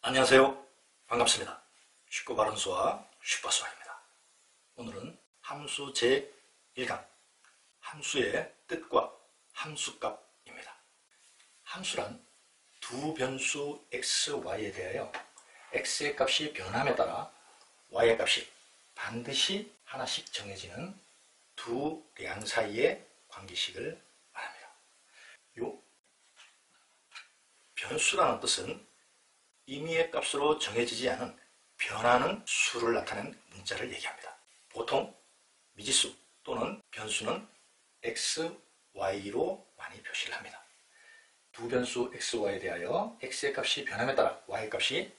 안녕하세요. 반갑습니다. 쉽고 바른 수학 슈퍼수학입니다. 오늘은 함수 제1강 함수의 뜻과 함수값입니다. 함수란 두 변수 x, y에 대하여 x의 값이 변함에 따라 y의 값이 반드시 하나씩 정해지는 두 량 사이의 관계식을 말합니다. 요 변수라는 뜻은 임의의 값으로 정해지지 않은 변하는 수를 나타낸 문자를 얘기합니다. 보통 미지수 또는 변수는 x, y로 많이 표시를 합니다. 두 변수 x, y에 대하여 x의 값이 변함에 따라 y의 값이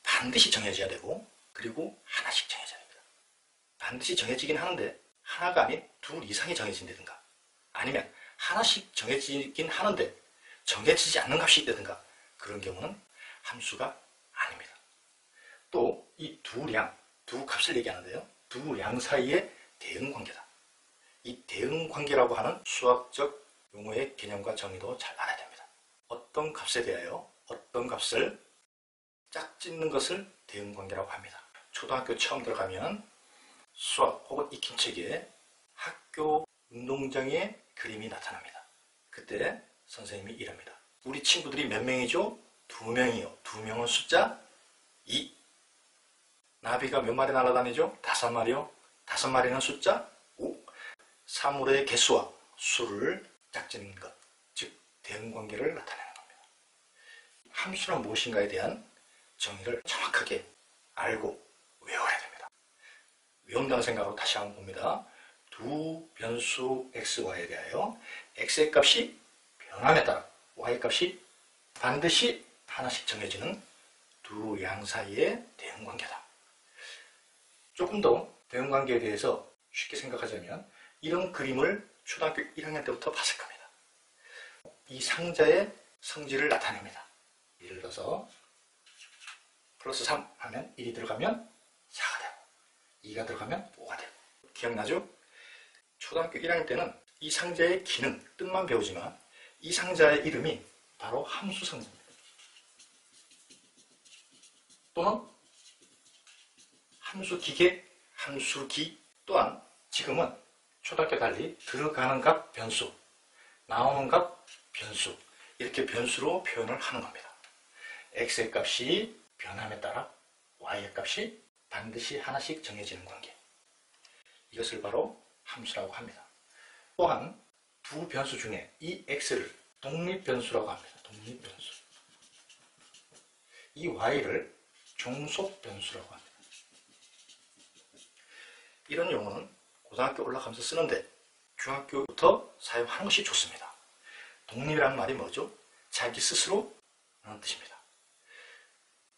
반드시 정해져야 되고 그리고 하나씩 정해져야 됩니다. 반드시 정해지긴 하는데 하나가 아닌 둘 이상이 정해진다든가 아니면 하나씩 정해지긴 하는데 정해지지 않는 값이 있다든가 그런 경우는 함수가 아닙니다. 또 이 두 값을 얘기하는데요. 두 량 사이의 대응관계다. 이 대응관계라고 하는 수학적 용어의 개념과 정의도 잘 알아야 됩니다. 어떤 값에 대하여 어떤 값을 짝짓는 것을 대응관계라고 합니다. 초등학교 처음 들어가면 수학 혹은 익힌 책에 학교 운동장의 그림이 나타납니다. 그때 선생님이 이럽니다. 우리 친구들이 몇 명이죠? 2명이요. 2명은 숫자 2. 나비가 몇 마리 날아다니죠? 5마리요. 5마리는 숫자 5. 사물의 개수와 수를 짝짓는 것, 즉 대응관계를 나타내는 겁니다. 함수란 무엇인가에 대한 정의를 정확하게 알고 외워야 됩니다. 외운다는 생각으로 다시 한번 봅니다. 두 변수 x, y에 대하여 x의 값이 변함에 따라 y의 값이 반드시 하나씩 정해지는 두 양 사이의 대응관계다. 조금 더 대응관계에 대해서 쉽게 생각하자면 이런 그림을 초등학교 1학년 때부터 봤을 겁니다. 이 상자의 성질을 나타냅니다. 예를 들어서 플러스 3 하면 1이 들어가면 4가 되고 2가 들어가면 5가 되고 기억나죠? 초등학교 1학년 때는 이 상자의 기능, 뜻만 배우지만 이 상자의 이름이 바로 함수 상자입니다. 또는 함수기계, 함수기 또한 지금은 초등학교 달리 들어가는 값 변수, 나오는 값 변수 이렇게 변수로 표현을 하는 겁니다. x의 값이 변함에 따라 y의 값이 반드시 하나씩 정해지는 관계, 이것을 바로 함수라고 합니다. 또한 두 변수 중에 이 x를 독립변수라고 합니다. 독립변수. 이 y를 종속변수라고 합니다. 이런 용어는 고등학교 올라가면서 쓰는데 중학교부터 사용하는 것이 좋습니다. 독립이라는 말이 뭐죠? 자기 스스로 하는 뜻입니다.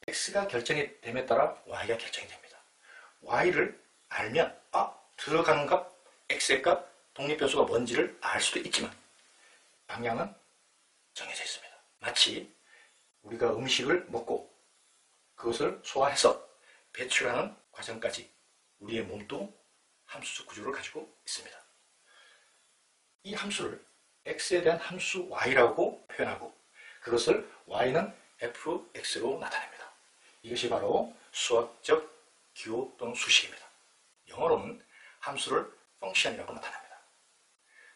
x가 결정이 됨에 따라 y가 결정이 됩니다. y를 알면 들어가는 값, x의 값, 독립변수가 뭔지를 알 수도 있지만 방향은 정해져 있습니다. 마치 우리가 음식을 먹고 그것을 소화해서 배출하는 과정까지 우리의 몸도 함수적 구조를 가지고 있습니다. 이 함수를 x에 대한 함수 y라고 표현하고 그것을 y는 fx로 나타냅니다. 이것이 바로 수학적 기호 또는 수식입니다. 영어로는 함수를 펑션이라고 나타냅니다.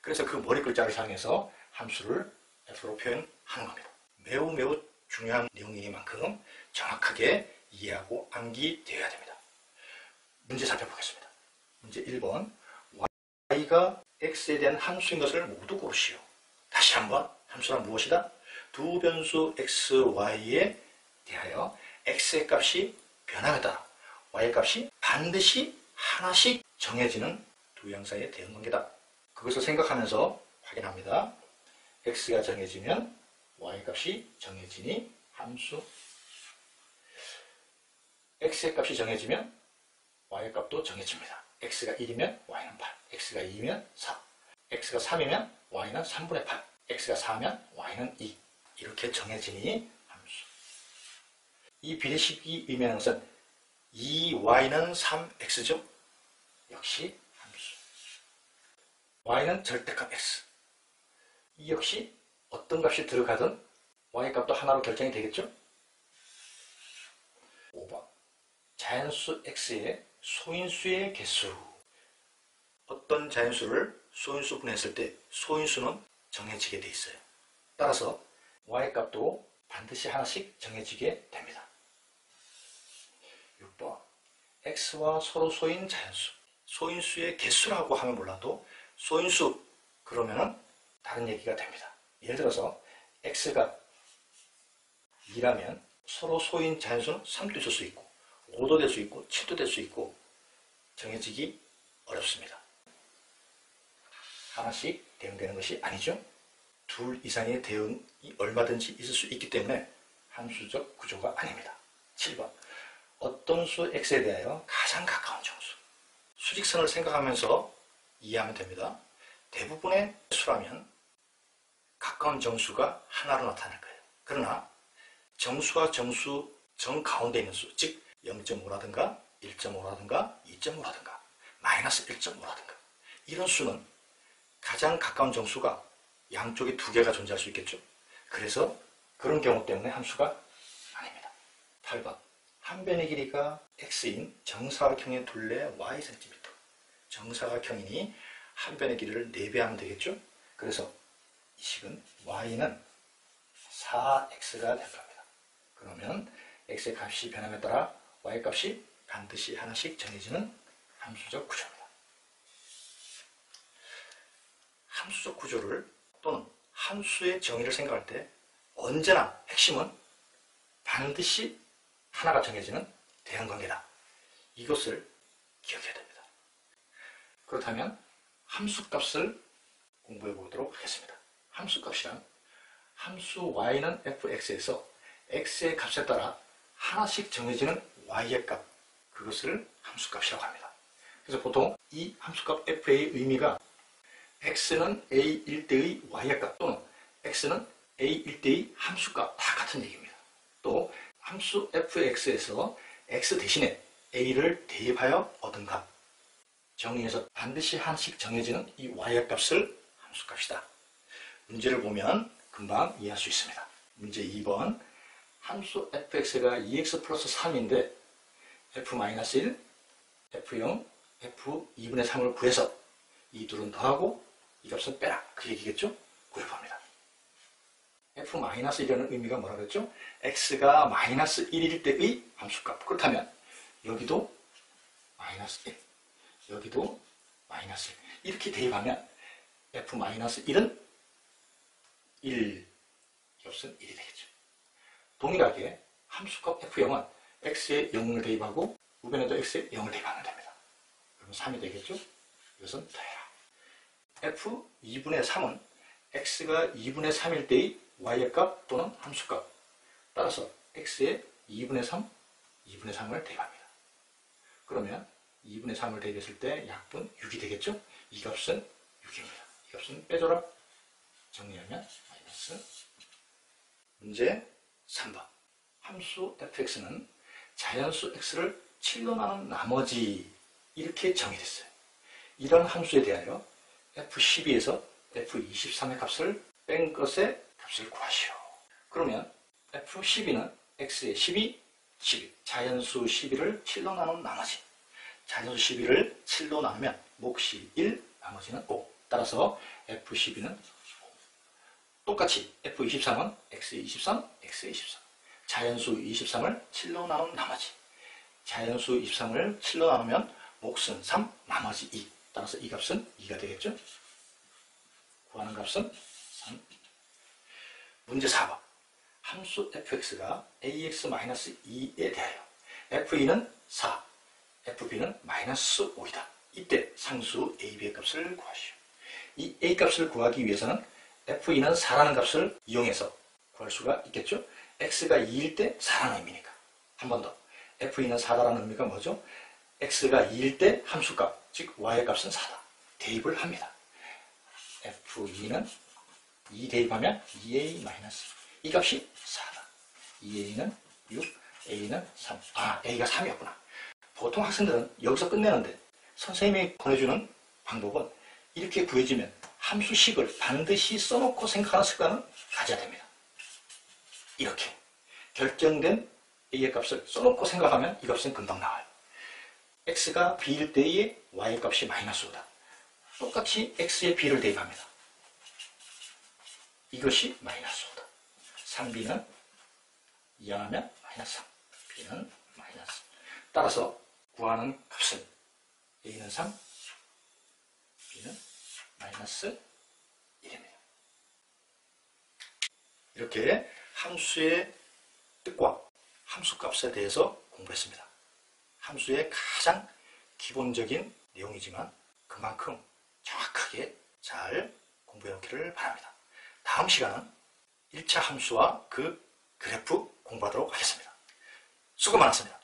그래서 그 머리 글자를 사용해서 함수를 f로 표현하는 겁니다. 매우 중요한 내용이니만큼 정확하게 이해하고 암기되어야 됩니다. 문제 살펴보겠습니다. 문제 1번 y가 x에 대한 함수인 것을 모두 고르시오. 다시 한번 함수란 무엇이다? 두 변수 x, y에 대하여 x의 값이 변함에 따라 y의 값이 반드시 하나씩 정해지는 두 양 사이의 대응관계다. 그것을 생각하면서 확인합니다. x가 정해지면 y 값이 정해지니 함수 x의 값이 정해지면 y의 값도 정해집니다. x가 1이면 y는 8, x가 2면 4, x가 3이면 y는 3분의 8, x가 4면 y는 2 이렇게 정해지니 함수. 이 비례식이 의미하는 것은 2y는 3x죠? 역시 함수. y는 절대값 x. 이 역시 어떤 값이 들어가든 y 값도 하나로 결정이 되겠죠? 5번. 자연수 x의 소인수의 개수. 어떤 자연수를 소인수 분해했을 때 소인수는 정해지게 돼 있어요. 따라서 y값도 반드시 하나씩 정해지게 됩니다. 6번. x와 서로 소인 자연수. 소인수의 개수라고 하면 몰라도 소인수 그러면은 다른 얘기가 됩니다. 예를 들어서 x가 2라면 서로 소인 자연수는 3도 있을 수 있고 5도 될 수 있고 7도 될 수 있고 정해지기 어렵습니다. 하나씩 대응되는 것이 아니죠. 둘 이상의 대응이 얼마든지 있을 수 있기 때문에 함수적 구조가 아닙니다. 7번. 어떤 수 x에 대하여 가장 가까운 정수. 수직선을 생각하면서 이해하면 됩니다. 대부분의 수라면 가까운 정수가 하나로 나타날 거예요. 그러나 정수와 정수 정가운데 있는 수, 즉 0.5라든가 1.5라든가 2.5라든가 마이너스 1.5라든가 이런 수는 가장 가까운 정수가 양쪽에 두 개가 존재할 수 있겠죠. 그래서 그런 경우 때문에 함수가 아닙니다. 8번. 한 변의 길이가 x인 정사각형의 둘레 ycm. 정사각형이니 한 변의 길이를 4배하면 되겠죠. 그래서 이 식은 y는 4x가 될 겁니다. 그러면 x의 값이 변함에 따라 y 값이 반드시 하나씩 정해지는 함수적 구조입니다. 함수적 구조를 또는 함수의 정의를 생각할 때 언제나 핵심은 반드시 하나가 정해지는 대응관계다. 이것을 기억해야 됩니다. 그렇다면 함수값을 공부해 보도록 하겠습니다. 함수값이란 함수 y는 fx에서 x의 값에 따라 하나씩 정해지는 y의 값, 그것을 함수값이라고 합니다. 그래서 보통 이 함수값 f의 의미가 x는 a일 때의 y의 값 또는 x는 a일 때의 함수값 다 같은 얘기입니다. 또 함수 fx에서 x 대신에 a를 대입하여 얻은 값, 정의에서 반드시 하나씩 정해지는 이 y의 값을 함수값이다. 문제를 보면 금방 이해할 수 있습니다. 문제 2번. 함수 fx가 2x 플러스 3인데 f-1, f0, f2분의 3을 구해서 이 둘은 더하고 이 값은 빼라. 그 얘기겠죠? 구해봅니다. f-1이라는 의미가 뭐라 그랬죠? x가 마이너스 1일 때의 함수값. 그렇다면 여기도 마이너스 1, 여기도 마이너스 1. 이렇게 대입하면 f-1은 1, 이 값은 1이 되겠죠. 동일하게 함수값 f0은 x에 0을 대입하고 우변에도 x에 0을 대입하면 됩니다. 그럼 3이 되겠죠? 이것은 더해라. f2분의 3은 x가 2분의 3일 때의 y의 값 또는 함수값. 따라서 x에 2분의 3, 2분의 3을 대입합니다. 그러면 2분의 3을 대입했을 때 약분 6이 되겠죠? 이 값은 6입니다. 이 값은 빼줘라. 정리하면 마이너스. 문제 3번. 함수 fx는 자연수 x를 7로 나눈 나머지 이렇게 정의됐어요. 이런 함수에 대하여 f12에서 f23의 값을 뺀 것의 값을 구하시오. 그러면 f12는 x의 12, 12. 자연수 12를 7로 나눈 나머지. 자연수 12를 7로 나누면 몫이 1, 나머지는 5. 따라서 f12는 5. 똑같이 f23은 x의 23, x의 23. 자연수 23을 7로 나눈 나머지. 자연수 23을 7로 나누면 몫은 3, 나머지 2. 따라서 이 값은 2가 되겠죠? 구하는 값은 3. 문제 4번. 함수 fx가 ax-2에 대하여 f2는 4, fb는 마이너스 5이다. 이때 상수 ab의 값을 구하시오. 이 a 값을 구하기 위해서는 f2는 4라는 값을 이용해서 구할 수가 있겠죠? x가 2일 때 4라는 의미니까. 한 번 더. f2는 4다라는 의미가 뭐죠? x가 2일 때 함수값, 즉 y의 값은 4다. 대입을 합니다. f2는 2 대입하면 2a-. 이 값이 4다. 2a는 6, a는 3. 아, a가 3이었구나. 보통 학생들은 여기서 끝내는데 선생님이 보내주는 방법은 이렇게 구해지면 함수식을 반드시 써놓고 생각하는 습관은 가져야 됩니다. 이렇게 결정된 a의 값을 써놓고 생각하면 이 값은 금방 나와요. x가 b일 때의 y의 값이 마이너스 5다. 똑같이 x에 b를 대입합니다. 이것이 마이너스 5다. 3b는 2하면 마이너스 3, b는 마이너스. 따라서 구하는 값은 a는 3, b는 마이너스 1입니다. 이렇게 함수의 뜻과 함수값에 대해서 공부했습니다. 함수의 가장 기본적인 내용이지만 그만큼 정확하게 잘 공부해 놓기를 바랍니다. 다음 시간은 1차 함수와 그 그래프 공부하도록 하겠습니다. 수고 많았습니다.